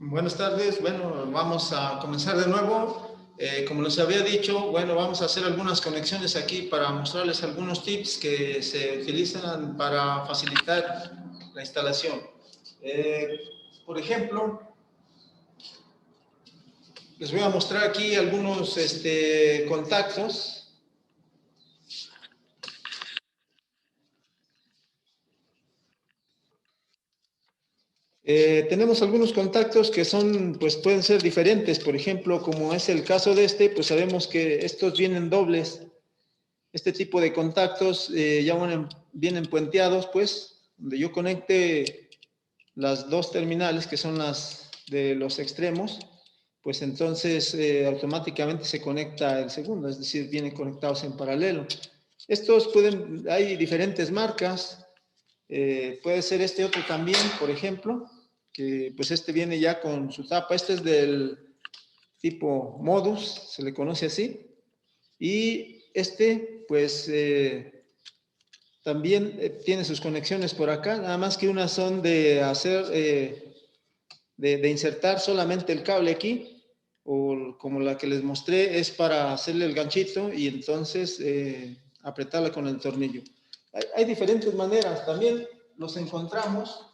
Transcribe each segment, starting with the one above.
Buenas tardes. Bueno, vamos a comenzar de nuevo. Como les había dicho, bueno, vamos a hacer algunas conexiones aquí para mostrarles algunos tips que se utilizan para facilitar la instalación. Por ejemplo, les voy a mostrar aquí algunos contactos. Tenemos algunos contactos que son, pues pueden ser diferentes. Por ejemplo, como es el caso de pues sabemos que estos vienen dobles. Este tipo de contactos ya vienen puenteados, pues, donde yo conecte las dos terminales, que son las de los extremos, pues entonces automáticamente se conecta el segundo, es decir, vienen conectados en paralelo. Hay diferentes marcas, puede ser este otro también, por ejemplo, que pues este viene ya con su tapa. Este es del tipo modus, se le conoce así, y pues también tiene sus conexiones por acá, nada más que unas son de hacer, de insertar solamente el cable aquí, o como la que les mostré es para hacerle el ganchito y entonces apretarla con el tornillo. Hay diferentes maneras, también los encontramos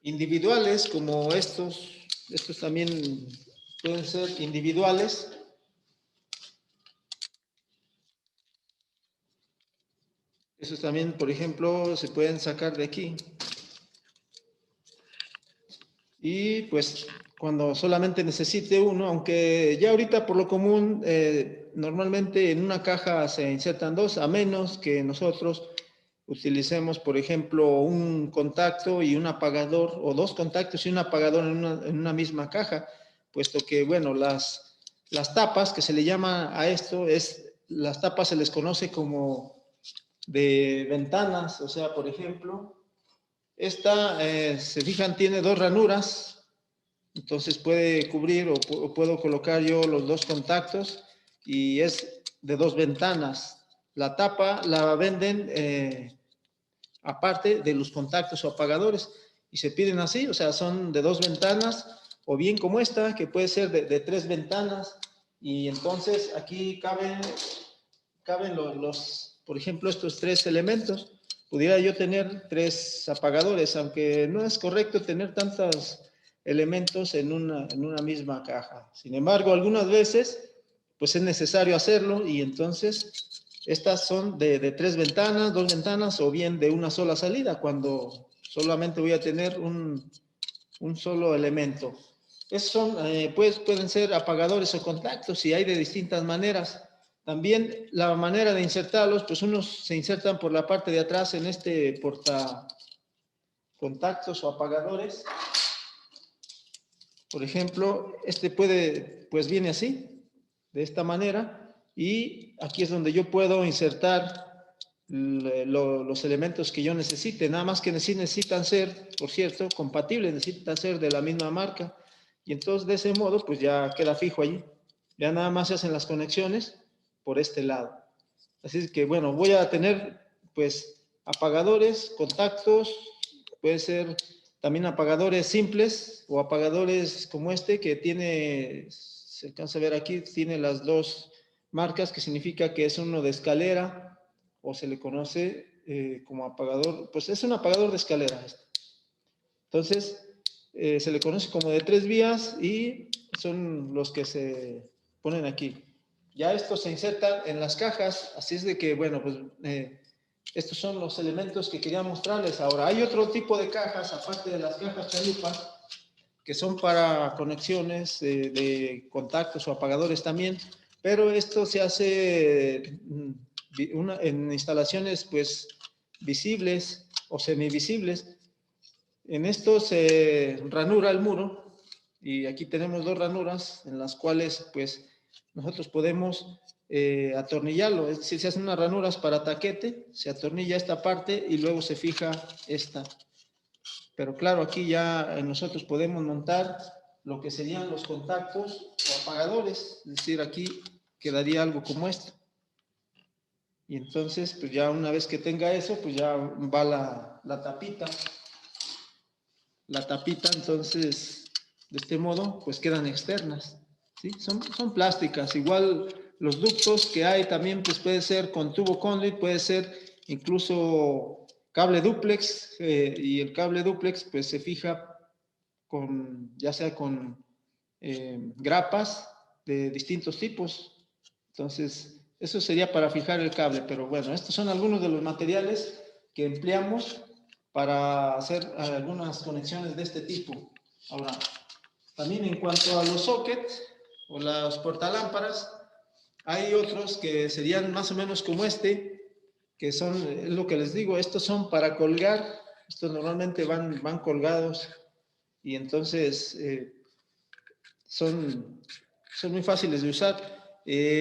individuales como estos también pueden ser individuales. Esos también, por ejemplo, se pueden sacar de aquí. Y pues cuando solamente necesite uno, aunque ya ahorita por lo común, normalmente en una caja se insertan dos, a menos que nosotros utilicemos, por ejemplo, un contacto y un apagador, o dos contactos y un apagador en una misma caja, puesto que, bueno, las tapas que se le llama a esto, las tapas se les conoce como de ventanas. O sea, por ejemplo, esta, se fijan, tiene dos ranuras, entonces puede cubrir o puedo colocar yo los dos contactos y es de dos ventanas. La tapa la venden aparte de los contactos o apagadores y se piden así, o sea, son de dos ventanas, o bien como esta, que puede ser de tres ventanas, y entonces aquí caben por ejemplo, estos tres elementos. Pudiera yo tener tres apagadores, aunque no es correcto tener tantos elementos en una misma caja. Sin embargo, algunas veces, pues es necesario hacerlo, y entonces estas son de tres ventanas, dos ventanas, o bien de una sola salida, cuando solamente voy a tener un solo elemento. Pues, pueden ser apagadores o contactos, y hay de distintas maneras. También la manera de insertarlos, pues unos se insertan por la parte de atrás en este porta contactos o apagadores. Por ejemplo, pues viene así, de esta manera, y aquí es donde yo puedo insertar los elementos que yo necesite. Nada más que necesitan ser, por cierto, compatibles, necesitan ser de la misma marca, y entonces de ese modo pues ya queda fijo allí. Ya nada más se hacen las conexiones por este lado. Así es que, bueno, voy a tener pues apagadores, contactos, puede ser también apagadores simples o apagadores como este, que se alcanza a ver aquí, tiene las dos marcas, que significa que es uno de escalera, o se le conoce como apagador, pues es un apagador de escalera. Entonces, se le conoce como de tres vías, y son los que se ponen aquí. Ya estos se insertan en las cajas, así es de que, bueno, pues estos son los elementos que quería mostrarles. Ahora, hay otro tipo de cajas, aparte de las cajas chalupa, que son para conexiones de contactos o apagadores también, pero esto se hace en instalaciones pues visibles o semivisibles. En esto se ranura el muro, y aquí tenemos dos ranuras en las cuales pues nosotros podemos atornillarlo, es decir, se hacen unas ranuras para taquete, se atornilla esta parte y luego se fija esta. Pero claro, aquí ya nosotros podemos montar lo que serían los contactos o apagadores, es decir, aquí quedaría algo como esto. Y entonces, pues ya una vez que tenga eso, pues ya va la tapita. la tapita, entonces de este modo pues quedan externas, ¿sí? Son plásticas. Igual los ductos que hay también pues puede ser con tubo conduit, puede ser incluso cable duplex, y el cable duplex pues se fija con, ya sea con grapas de distintos tipos. Entonces, eso sería para fijar el cable, pero bueno, estos son algunos de los materiales que empleamos para hacer algunas conexiones de este tipo. Ahora, también en cuanto a los sockets o las portalámparas, hay otros que serían más o menos como este, que son, es lo que les digo, estos son para colgar, estos normalmente van colgados y entonces son muy fáciles de usar.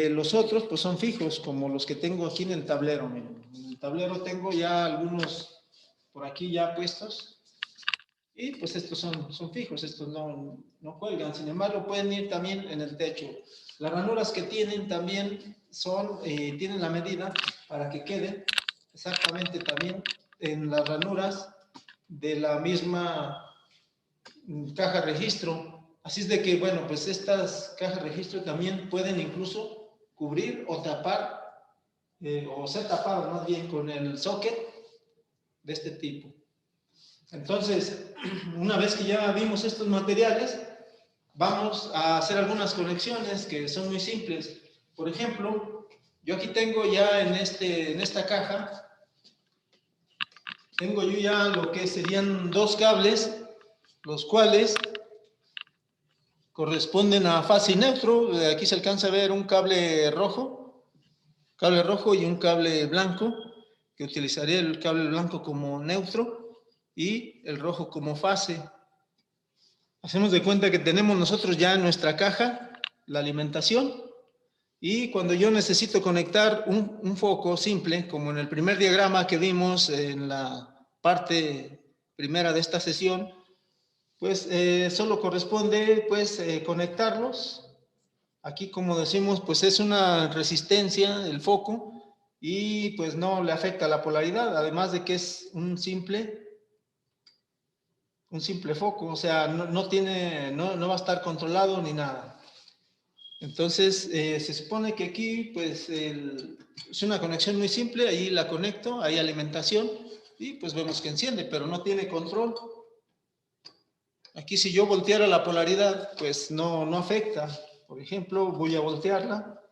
Los otros pues son fijos, como los que tengo aquí en el tablero. Miren. En el tablero tengo ya algunos por aquí ya puestos y pues estos son fijos, estos no cuelgan. Sin embargo, pueden ir también en el techo. Las ranuras que tienen también tienen la medida para que queden exactamente también en las ranuras de la misma caja registro. Así es de que, bueno, pues estas cajas registro también pueden incluso cubrir o tapar, o ser tapadas más bien con el socket de este tipo. Entonces, una vez que ya vimos estos materiales, vamos a hacer algunas conexiones que son muy simples. Por ejemplo, yo aquí tengo ya en esta caja, tengo yo ya lo que serían dos cables, los cuales corresponden a fase y neutro. Aquí se alcanza a ver un cable rojo y un cable blanco, que utilizaría el cable blanco como neutro y el rojo como fase. Hacemos de cuenta que tenemos nosotros ya en nuestra caja la alimentación, y cuando yo necesito conectar un foco simple, como en el primer diagrama que vimos en la parte primera de esta sesión, pues solo corresponde pues conectarlos. Aquí, como decimos, pues es una resistencia el foco y pues no le afecta la polaridad, además de que es un simple foco, o sea, no va a estar controlado ni nada. Entonces, se supone que aquí, pues, es una conexión muy simple, ahí la conecto, hay alimentación y pues vemos que enciende, pero no tiene control. Aquí si yo volteara la polaridad, pues no afecta. Por ejemplo, voy a voltearla.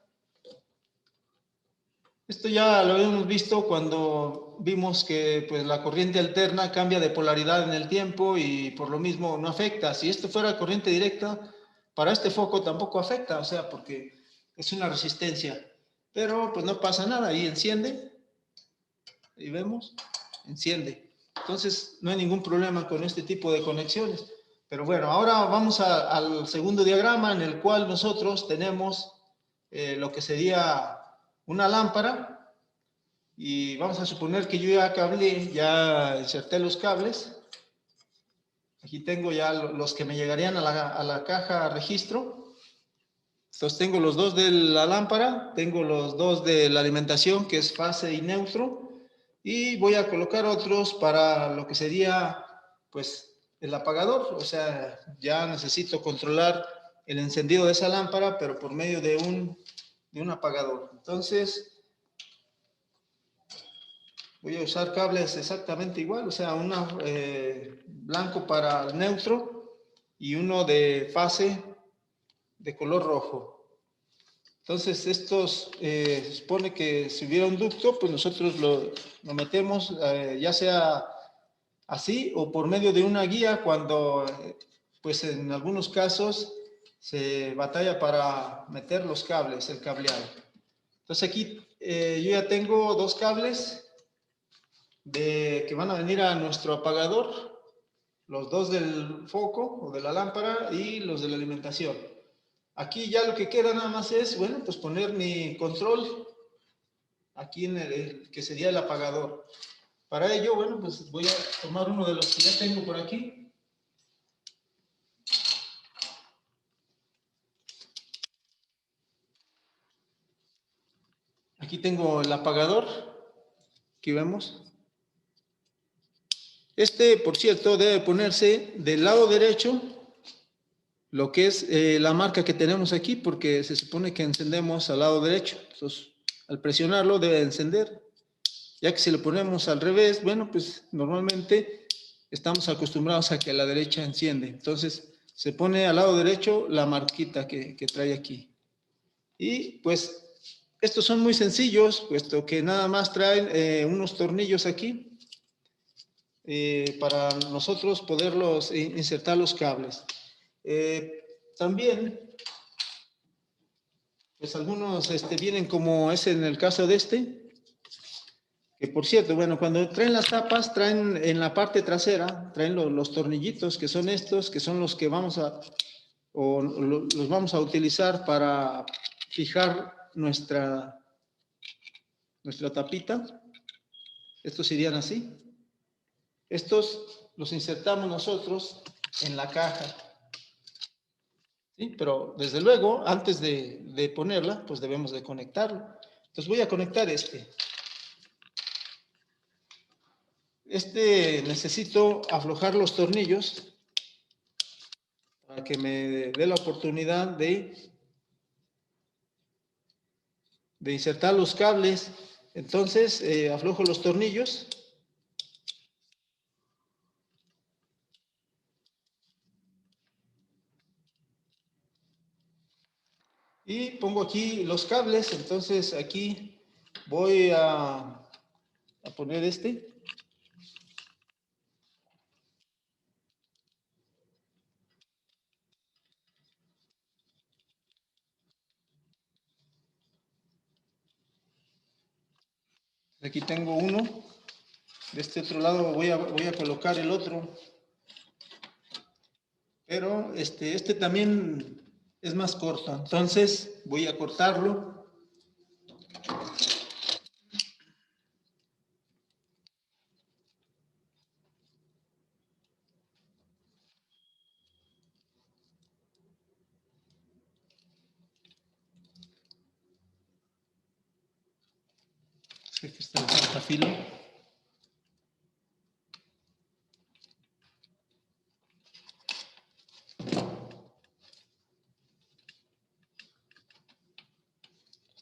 Esto ya lo habíamos visto cuando vimos que pues, la corriente alterna cambia de polaridad en el tiempo y por lo mismo no afecta. Si esto fuera corriente directa, para este foco tampoco afecta, o sea, porque es una resistencia. Pero pues no pasa nada, ahí enciende, y vemos, enciende. Entonces no hay ningún problema con este tipo de conexiones. Pero bueno, ahora vamos al segundo diagrama en el cual nosotros tenemos lo que sería una lámpara, y vamos a suponer que yo ya inserté los cables. Aquí tengo ya los que me llegarían a la caja registro. Entonces tengo los dos de la lámpara, tengo los dos de la alimentación, que es fase y neutro, y voy a colocar otros para lo que sería pues el apagador. O sea, ya necesito controlar el encendido de esa lámpara, pero por medio de un apagador. Entonces voy a usar cables exactamente igual, o sea, uno blanco para el neutro y uno de fase de color rojo. Entonces, estos, se supone que si hubiera un ducto, pues nosotros lo metemos ya sea así o por medio de una guía cuando, pues en algunos casos, se batalla para meter los cables, el cableado. Entonces aquí yo ya tengo dos cables que van a venir a nuestro apagador, los dos del foco o de la lámpara y los de la alimentación. Aquí ya lo que queda nada más es, bueno, pues poner mi control aquí en el que sería el apagador. Para ello, bueno, pues voy a tomar uno de los que ya tengo por aquí. Aquí tengo el apagador, aquí vemos. Este, por cierto, debe ponerse del lado derecho, lo que es la marca que tenemos aquí, porque se supone que encendemos al lado derecho. Entonces, al presionarlo debe encender. Ya que si lo ponemos al revés, bueno, pues normalmente estamos acostumbrados a que a la derecha enciende. Entonces, se pone al lado derecho la marquita que trae aquí. Y pues, estos son muy sencillos, puesto que nada más traen unos tornillos aquí para nosotros poderlos insertar los cables. También, pues algunos vienen como es en el caso de este, que por cierto, bueno, cuando traen las tapas, traen en la parte trasera, traen los tornillitos, que son estos, que son los que vamos a, los vamos a utilizar para fijar nuestra tapita. Estos irían así. Estos los insertamos nosotros en la caja. ¿Sí? Pero desde luego, antes de ponerla, pues debemos de conectarlo. Entonces voy a conectar este. Necesito aflojar los tornillos para que me dé la oportunidad de insertar los cables. Entonces aflojo los tornillos. Y pongo aquí los cables. Entonces aquí voy a poner este. Aquí tengo uno. De este otro lado voy a colocar el otro. Pero este también es más corto. Entonces voy a cortarlo. Sé que está de filo.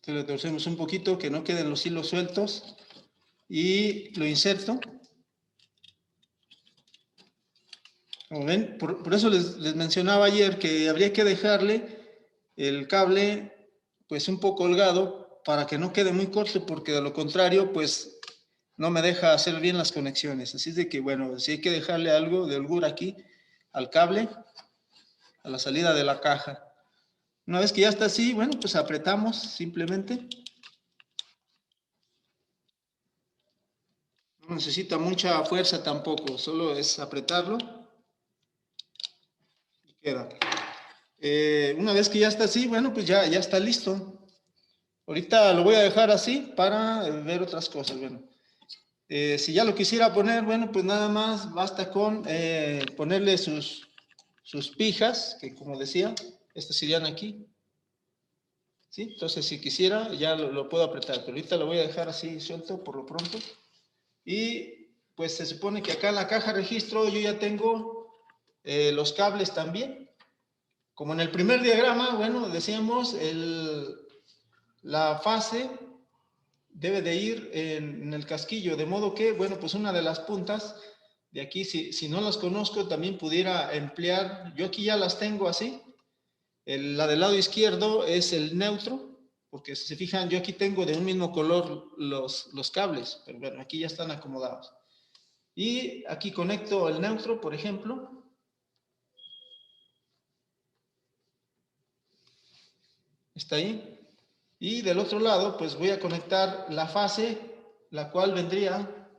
Lo torcemos un poquito, que no queden los hilos sueltos. Y lo inserto. Como ven, por eso les mencionaba ayer que habría que dejarle el cable pues un poco holgado para que no quede muy corto, porque de lo contrario pues no me deja hacer bien las conexiones. Así es de que bueno, sí hay que dejarle algo de holgura aquí al cable, a la salida de la caja. Una vez que ya está así, bueno, pues apretamos simplemente. No necesita mucha fuerza tampoco, solo es apretarlo y queda. Una vez que ya está así, bueno, pues ya está listo. Ahorita lo voy a dejar así para ver otras cosas. Bueno, si ya lo quisiera poner, bueno, pues nada más basta con ponerle sus pijas, que como decía, estas irían aquí. ¿Sí? Entonces, si quisiera, ya lo puedo apretar, pero ahorita lo voy a dejar así suelto por lo pronto. Y pues se supone que acá en la caja registro yo ya tengo los cables también. Como en el primer diagrama, bueno, decíamos, la fase debe de ir en el casquillo, de modo que, bueno, pues una de las puntas de aquí, si no las conozco, también pudiera emplear, yo aquí ya las tengo así, la del lado izquierdo es el neutro, porque si se fijan, yo aquí tengo de un mismo color los cables, pero bueno, aquí ya están acomodados. Y aquí conecto el neutro, por ejemplo. Está ahí. Y del otro lado, pues voy a conectar la fase, la cual vendría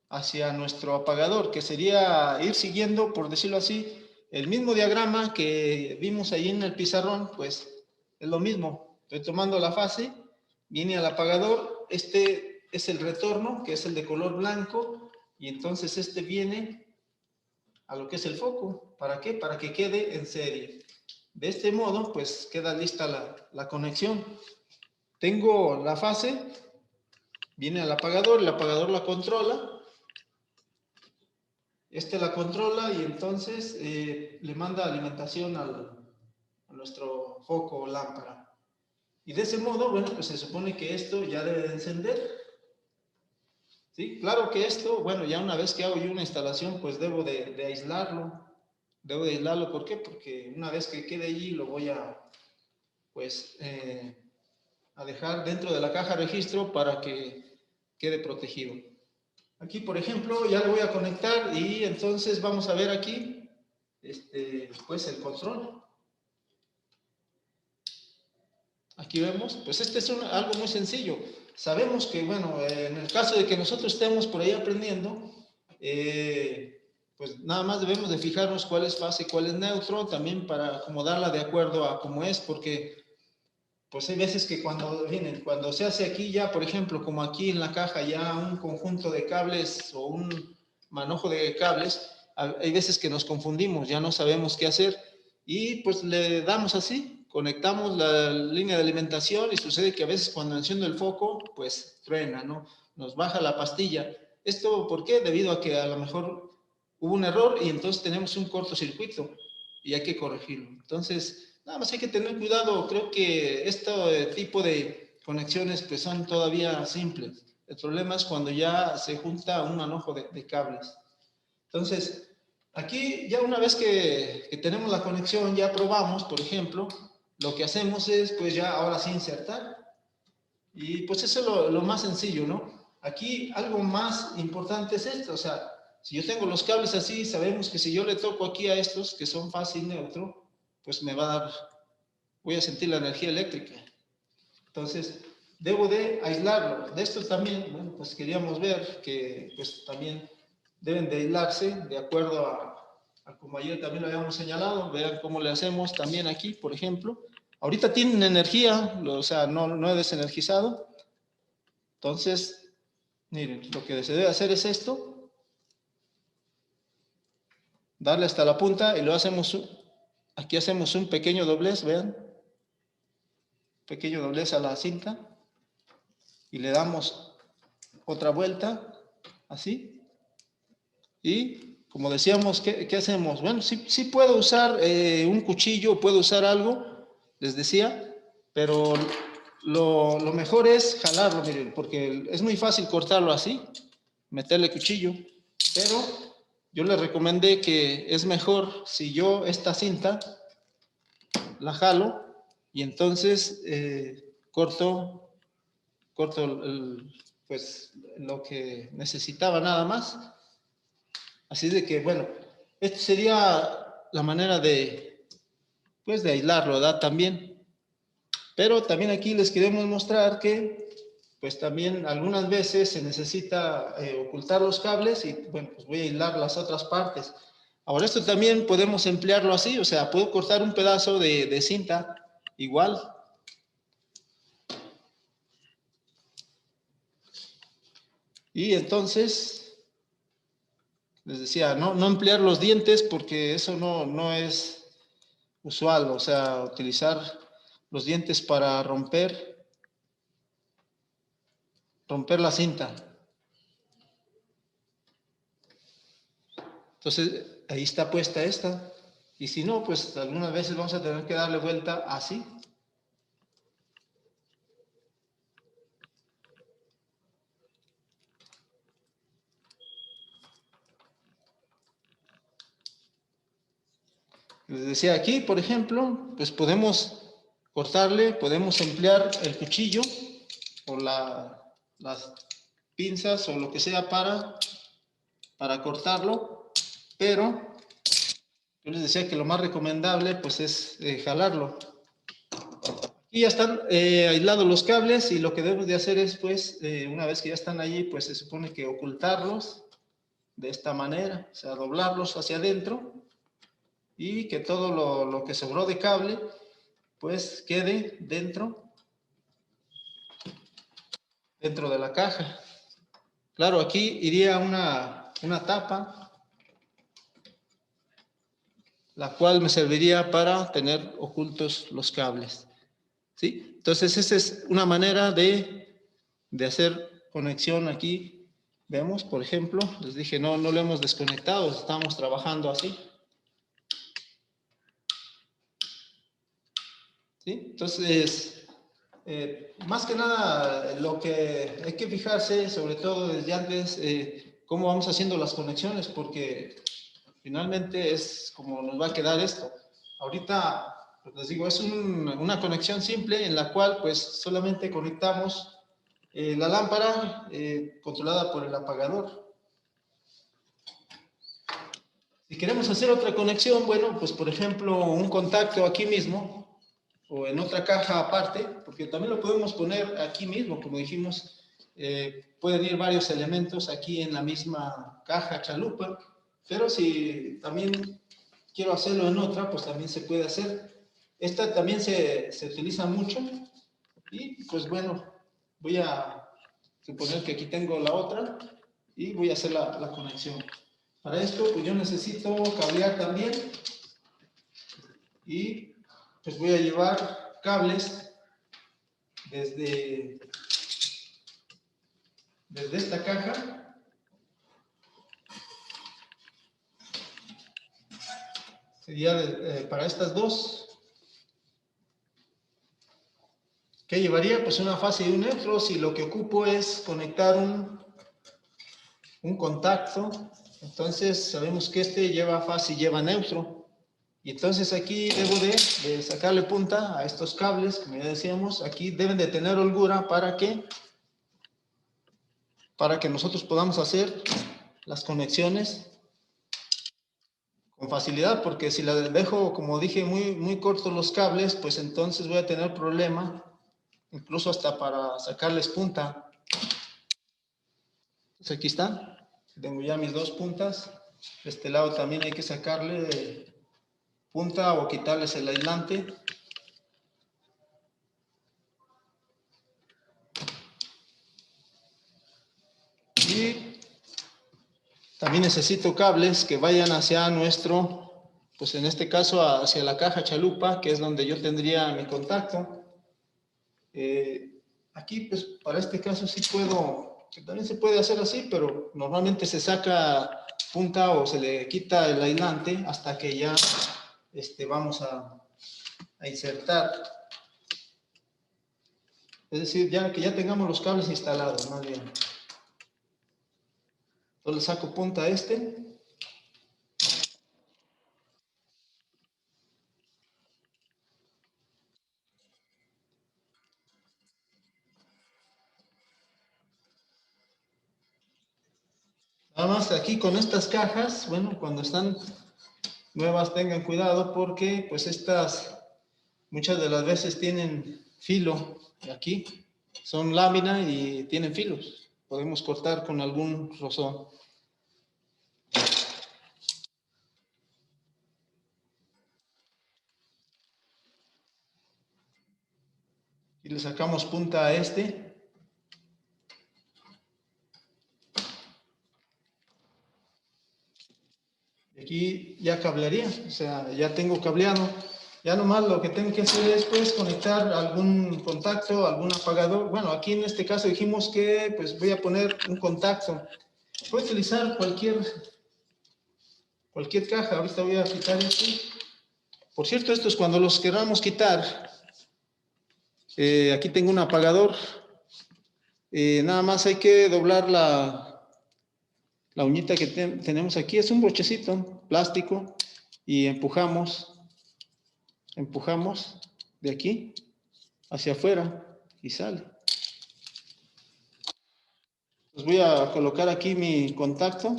hacia nuestro apagador, que sería ir siguiendo, por decirlo así, el mismo diagrama que vimos ahí en el pizarrón, pues es lo mismo. Estoy tomando la fase, viene al apagador, este es el retorno, que es el de color blanco, y entonces este viene a lo que es el foco. ¿Para qué? Para que quede en serie. De este modo, pues queda lista la conexión. Tengo la fase, viene al apagador, el apagador la controla, la controla y entonces le manda alimentación a nuestro foco o lámpara. Y de ese modo, bueno, pues se supone que esto ya debe de encender. ¿Sí? Claro que esto, bueno, ya una vez que hago yo una instalación, pues debo de aislarlo. Debo de aislarlo, ¿por qué? Porque una vez que quede allí lo voy a, pues, a dejar dentro de la caja registro para que quede protegido. Aquí, por ejemplo, ya le voy a conectar y entonces vamos a ver aquí, pues el control. Aquí vemos, pues este es algo muy sencillo. Sabemos que, bueno, en el caso de que nosotros estemos por ahí aprendiendo, pues nada más debemos de fijarnos cuál es fase y cuál es neutro, también para acomodarla de acuerdo a cómo es, porque pues hay veces que cuando se hace aquí ya, por ejemplo, como aquí en la caja ya un conjunto de cables o un manojo de cables, hay veces que nos confundimos, ya no sabemos qué hacer y pues le damos así, conectamos la línea de alimentación y sucede que a veces cuando enciendo el foco, pues truena, ¿no? Nos baja la pastilla. ¿Esto por qué? Debido a que a lo mejor hubo un error y entonces tenemos un cortocircuito y hay que corregirlo. Entonces, nada más hay que tener cuidado. Creo que este tipo de conexiones pues son todavía simples. El problema es cuando ya se junta un manojo de cables. Entonces, aquí ya una vez que tenemos la conexión, ya probamos, por ejemplo, lo que hacemos es pues ya ahora sí insertar. Y pues eso es lo más sencillo, ¿no? Aquí algo más importante es esto, o sea, si yo tengo los cables así, sabemos que si yo le toco aquí a estos, que son fase y neutro, pues me va a dar, voy a sentir la energía eléctrica. Entonces, debo de aislarlo. De esto también, bueno, pues queríamos ver que pues también deben de aislarse de acuerdo a como ayer también lo habíamos señalado. Vean cómo le hacemos también aquí, por ejemplo. Ahorita tienen energía, o sea, no he desenergizado. Entonces, miren, lo que se debe hacer es esto. Darle hasta la punta y lo hacemos, aquí hacemos un pequeño doblez, vean. Pequeño doblez a la cinta. Y le damos otra vuelta, así. Y como decíamos, ¿qué hacemos? Bueno, sí puedo usar un cuchillo, puedo usar algo, les decía, pero lo mejor es jalarlo, miren, porque es muy fácil cortarlo así, meterle cuchillo, pero yo les recomendé que es mejor si yo esta cinta la jalo y entonces corto pues lo que necesitaba nada más. Así de que, bueno, esta sería la manera pues de aislarlo, ¿verdad? También. Pero también aquí les queremos mostrar que, pues también algunas veces se necesita ocultar los cables y, bueno, pues voy a aislar las otras partes. Ahora, esto también podemos emplearlo así, o sea, puedo cortar un pedazo de cinta igual. Y entonces, les decía, no emplear los dientes porque eso no es usual, o sea, utilizar los dientes para romper la cinta. Entonces, ahí está puesta esta. Y si no, pues algunas veces vamos a tener que darle vuelta así. Les decía aquí, por ejemplo, pues podemos cortarle, podemos emplear el cuchillo o las pinzas o lo que sea para cortarlo, pero yo les decía que lo más recomendable pues es jalarlo. Aquí ya están aislados los cables y lo que debemos de hacer es pues una vez que ya están allí pues se supone que ocultarlos de esta manera, o sea doblarlos hacia adentro y que todo lo que sobró de cable pues quede dentro de la caja. Claro, aquí iría una tapa la cual me serviría para tener ocultos los cables. ¿Sí? Entonces, esa es una manera de hacer conexión aquí Vemos, por ejemplo, les dije, no lo hemos desconectado, estamos trabajando así. ¿Sí? Entonces, más que nada, lo que hay que fijarse, sobre todo desde antes, cómo vamos haciendo las conexiones, porque finalmente es como nos va a quedar esto. Ahorita, pues les digo, es una conexión simple en la cual pues solamente conectamos la lámpara controlada por el apagador. Si queremos hacer otra conexión, bueno, pues por ejemplo, un contacto aquí mismo o en otra caja aparte, porque también lo podemos poner aquí mismo, como dijimos, pueden ir varios elementos aquí en la misma caja chalupa, pero si también quiero hacerlo en otra, pues también se puede hacer. Esta también se utiliza mucho y pues bueno, voy a suponer que aquí tengo la otra y voy a hacer la conexión. Para esto, pues yo necesito cablear también y pues voy a llevar cables desde esta caja. Sería para estas dos. ¿Qué llevaría? Pues una fase y un neutro. Si lo que ocupo es conectar un contacto, entonces sabemos que este lleva fase y lleva neutro. Y entonces aquí debo de sacarle punta a estos cables, como ya decíamos, aquí deben de tener holgura para que nosotros podamos hacer las conexiones con facilidad, porque si la dejo, como dije, muy cortos los cables, pues entonces voy a tener problema, incluso hasta para sacarles punta. Entonces aquí están, tengo ya mis dos puntas. De este lado también hay que sacarle punta o quitarles el aislante. Y también necesito cables que vayan hacia nuestro, pues en este caso hacia la caja chalupa, que es donde yo tendría mi contacto. Aquí, pues para este caso sí puedo, que también se puede hacer así, pero normalmente se saca punta o se le quita el aislante hasta que ya vamos a insertar. Es decir, ya que ya tengamos los cables instalados, más bien. Entonces le saco punta a este. Nada más aquí con estas cajas, bueno, cuando están nuevas tengan cuidado porque pues estas muchas de las veces tienen filo aquí, son lámina y tienen filos. Podemos cortar con algún rozón. Y le sacamos punta a este. Y aquí ya cablearía, o sea, ya tengo cableado. Ya nomás lo que tengo que hacer es pues conectar algún contacto, algún apagador. Bueno, aquí en este caso dijimos que pues voy a poner un contacto. Puedo utilizar cualquier caja. Ahorita voy a quitar este. Por cierto, esto es cuando los queramos quitar. Aquí tengo un apagador. Nada más hay que doblar la uñita que tenemos aquí. Es un brochecito plástico y empujamos de aquí hacia afuera y sale. Pues voy a colocar aquí mi contacto.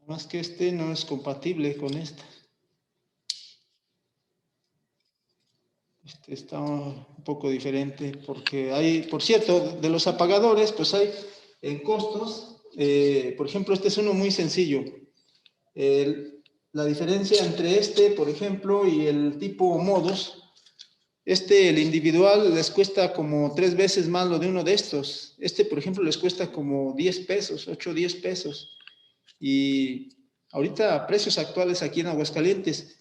Más que este no es compatible con este. Este está un poco diferente porque hay, por cierto, de los apagadores, pues hay en costos. Por ejemplo, este es uno muy sencillo. La diferencia entre este, por ejemplo, y el tipo Modus, el individual les cuesta como 3 veces más lo de uno de estos. Por ejemplo, les cuesta como 10 pesos, 8 o 10 pesos. Y ahorita a precios actuales aquí en Aguascalientes,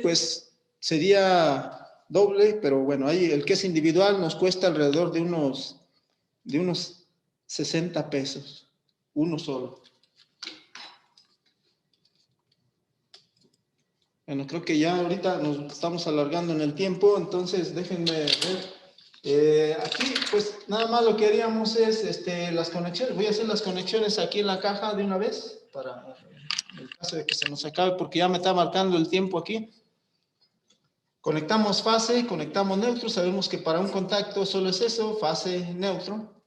pues sería doble, pero bueno, ahí el que es individual nos cuesta alrededor de unos 60 pesos, uno solo. Bueno, creo que ya ahorita nos estamos alargando en el tiempo, entonces déjenme ver. Aquí, pues nada más lo que haríamos es las conexiones. Voy a hacer las conexiones aquí en la caja de una vez, para el caso de que se nos acabe, porque ya me está marcando el tiempo aquí. Conectamos fase, conectamos neutro. Sabemos que para un contacto solo es eso, fase, neutro.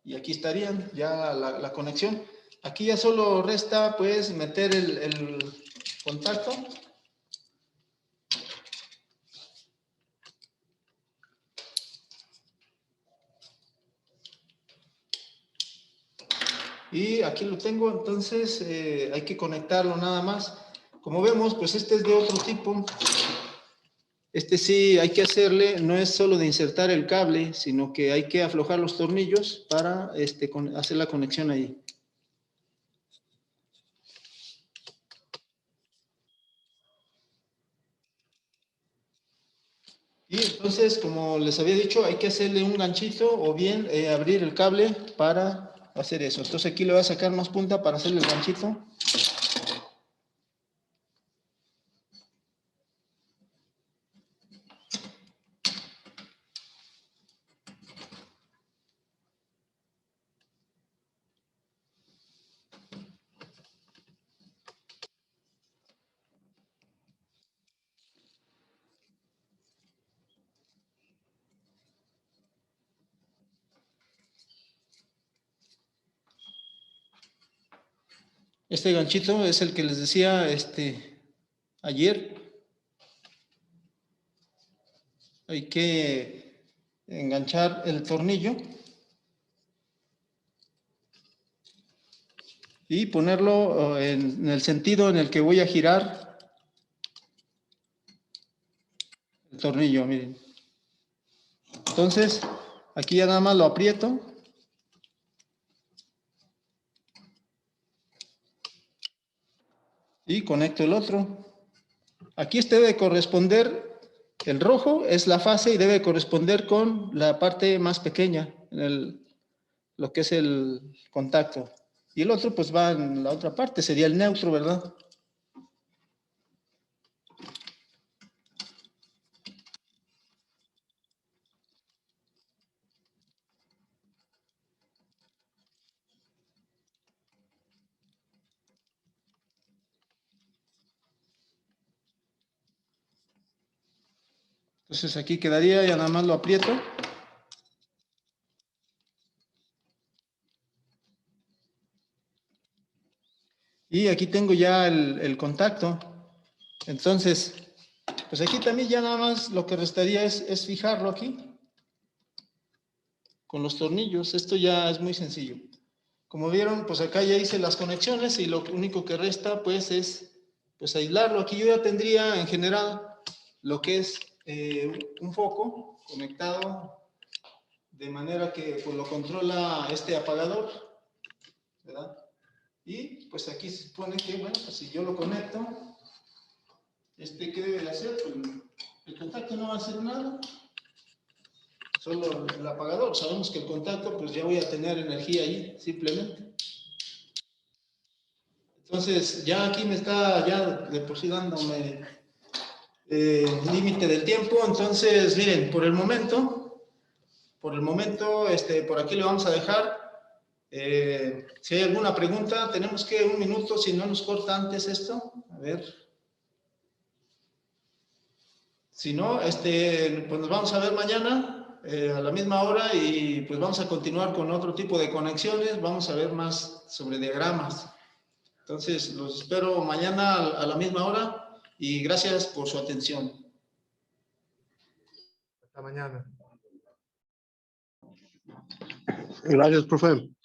Y aquí estarían ya la conexión. Aquí ya solo resta pues meter el contacto. Y aquí lo tengo, entonces hay que conectarlo nada más. Como vemos, pues es de otro tipo. Sí hay que hacerle, no es solo de insertar el cable, sino que hay que aflojar los tornillos para hacer la conexión ahí. Y entonces, como les había dicho, hay que hacerle un ganchito o bien abrir el cable para hacer eso. Entonces aquí le voy a sacar más punta para hacerle el ganchito. Este ganchito es el que les decía ayer. Hay que enganchar el tornillo y ponerlo en el sentido en el que voy a girar el tornillo, miren. Entonces, aquí ya nada más lo aprieto. Y conecto el otro. Aquí debe corresponder, el rojo es la fase y debe corresponder con la parte más pequeña, lo que es el contacto. Y el otro pues va en la otra parte, sería el neutro, ¿verdad? Entonces aquí quedaría, ya nada más lo aprieto. Y aquí tengo ya el contacto. Entonces, pues aquí también ya nada más lo que restaría es fijarlo aquí con los tornillos. Esto ya es muy sencillo. Como vieron, pues acá ya hice las conexiones y lo único que resta pues es pues aislarlo. Aquí yo ya tendría en general lo que es un foco conectado de manera que pues lo controla este apagador, ¿verdad? Y pues aquí se supone que, bueno, pues si yo lo conecto, ¿qué debe de hacer? Pues el contacto no va a hacer nada, solo el apagador. Sabemos que el contacto, pues ya voy a tener energía ahí, simplemente. Entonces, ya aquí me está ya de por sí dándome límite del tiempo. Entonces, miren, por el momento, por aquí le vamos a dejar. Si hay alguna pregunta, tenemos que 1 minuto, si no nos corta antes esto. A ver. Si no, pues nos vamos a ver mañana a la misma hora y pues vamos a continuar con otro tipo de conexiones. Vamos a ver más sobre diagramas. Entonces, los espero mañana a la misma hora y gracias por su atención. Hasta mañana. Gracias, profe.